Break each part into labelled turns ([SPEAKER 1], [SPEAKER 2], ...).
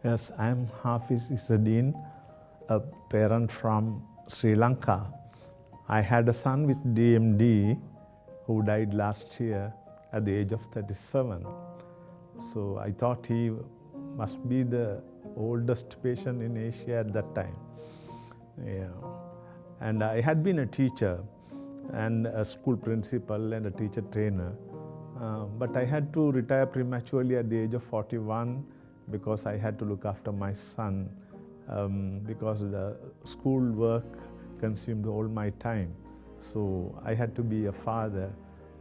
[SPEAKER 1] Yes, I'm Hafiz Isadeen, a parent from Sri Lanka. I had a son with DMD who died last year at the age of 37. So I thought he must be the oldest patient in Asia at that time. Yeah. And I had been a teacher and a school principal and a teacher trainer. But I had to retire prematurely at the age of 41 because I had to look after my son because the school work consumed all my time. So I had to be a father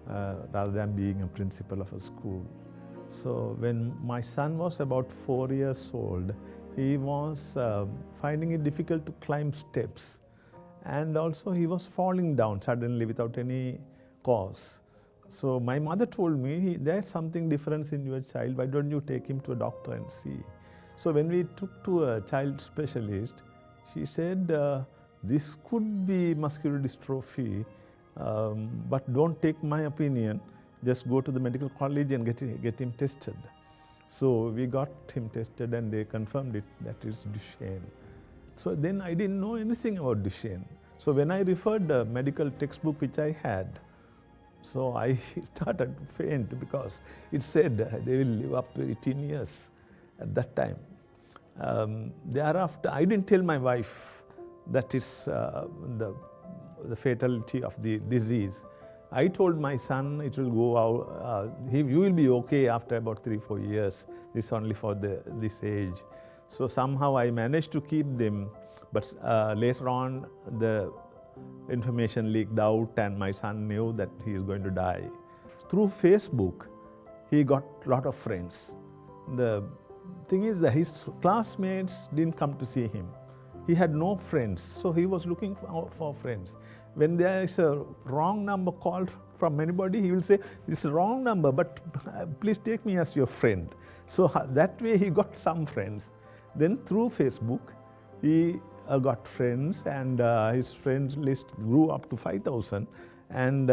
[SPEAKER 1] rather than being a principal of a school. So when my son was about 4 years old, he was finding it difficult to climb steps. And also he was falling down suddenly without any cause. So my mother told me, there's something different in your child, why don't you take him to a doctor and see? So when we took to a child specialist, she said, this could be muscular dystrophy, but don't take my opinion, just go to the medical college and get him tested. So we got him tested and they confirmed it, that is Duchenne. So then I didn't know anything about Duchenne. So when I referred the medical textbook which I had, so I started to faint because it said they will live up to 18 years at that time. Thereafter, I didn't tell my wife that is the fatality of the disease. I told my son it will go out, you will be okay after about 3-4 years. This only for this age. So somehow I managed to keep them, but later on the information leaked out and my son knew that he is going to die. Through Facebook, he got a lot of friends. The thing is that his classmates didn't come to see him. He had no friends, so he was looking for friends. When there is a wrong number called from anybody, he will say, this is a wrong number, but please take me as your friend. So that way he got some friends. Then through Facebook, he got friends and his friends list grew up to 5,000. And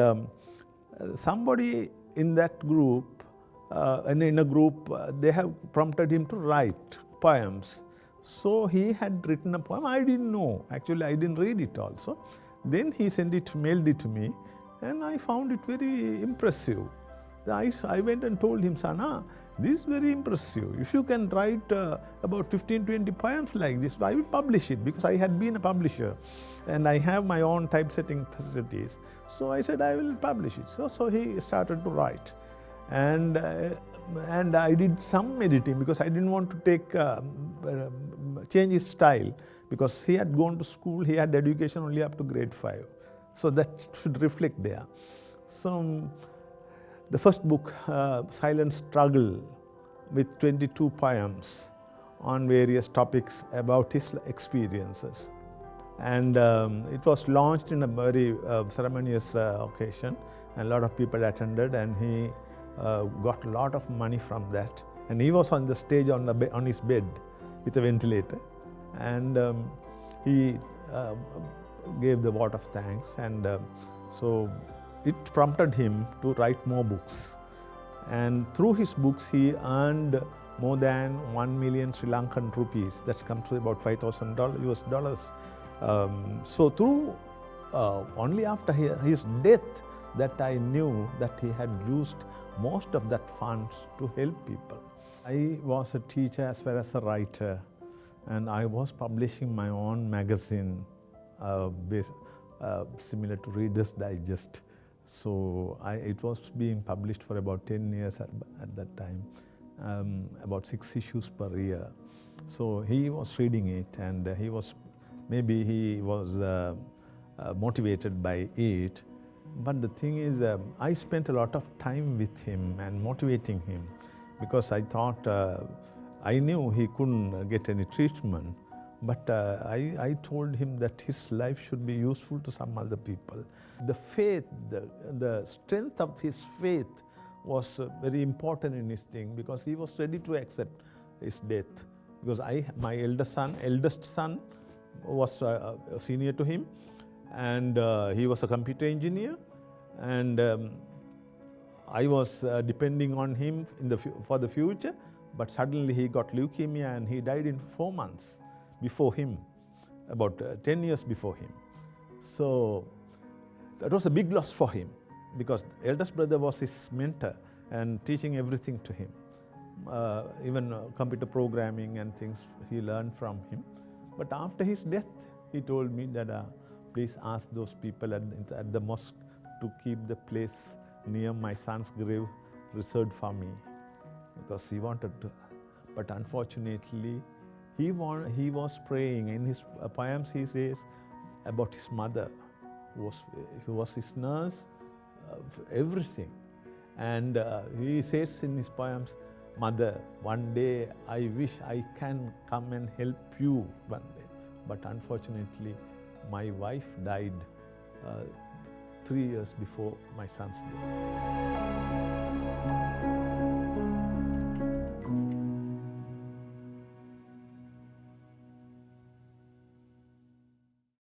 [SPEAKER 1] somebody in that group, in a group, they have prompted him to write poems. So he had written a poem. I didn't know. Actually, I didn't read it also. Then he mailed it to me, and I found it very impressive. I went and told him, Sana, this is very impressive. If you can write about 15-20 poems like this, I will publish it, because I had been a publisher and I have my own typesetting facilities. So I said I will publish it. So he started to write. And I did some editing because I didn't want to change his style, because he had gone to school, he had education only up to grade 5. So that should reflect there. So the first book, Silent Struggle, with 22 poems on various topics about his experiences. And it was launched in a very ceremonious occasion, and a lot of people attended, and he got a lot of money from that. And he was on the stage on his bed with a ventilator, and he gave the vote of thanks, and so it prompted him to write more books. And through his books, he earned more than 1 million Sri Lankan rupees. That comes to about $5,000 US dollars. So through only after his death that I knew that he had used most of that funds to help people. I was a teacher as well as a writer, and I was publishing my own magazine similar to Reader's Digest. So it was being published for about 10 years at that time, about 6 issues per year. So he was reading it, and he was motivated by it. But the thing is, I spent a lot of time with him and motivating him, because I thought, I knew he couldn't get any treatment, but I told him that his life should be useful to some other people. The faith, the strength of his faith was very important in his thing, because he was ready to accept his death. Because my eldest son was senior to him, and he was a computer engineer, and I was depending on him for the future, But suddenly he got leukemia and he died in 4 months before him, about 10 years before him. So that was a big loss for him, because the eldest brother was his mentor and teaching everything to him. Even computer programming and things he learned from him. But after his death, he told me that please ask those people at the mosque to keep the place near my son's grave reserved for me, because he wanted to. But unfortunately, he was praying. In his poems he says about his mother, who was his nurse, everything. And he says in his poems, "Mother, one day I wish I can come and help you one day." But unfortunately, my wife died 3 years before my son's death.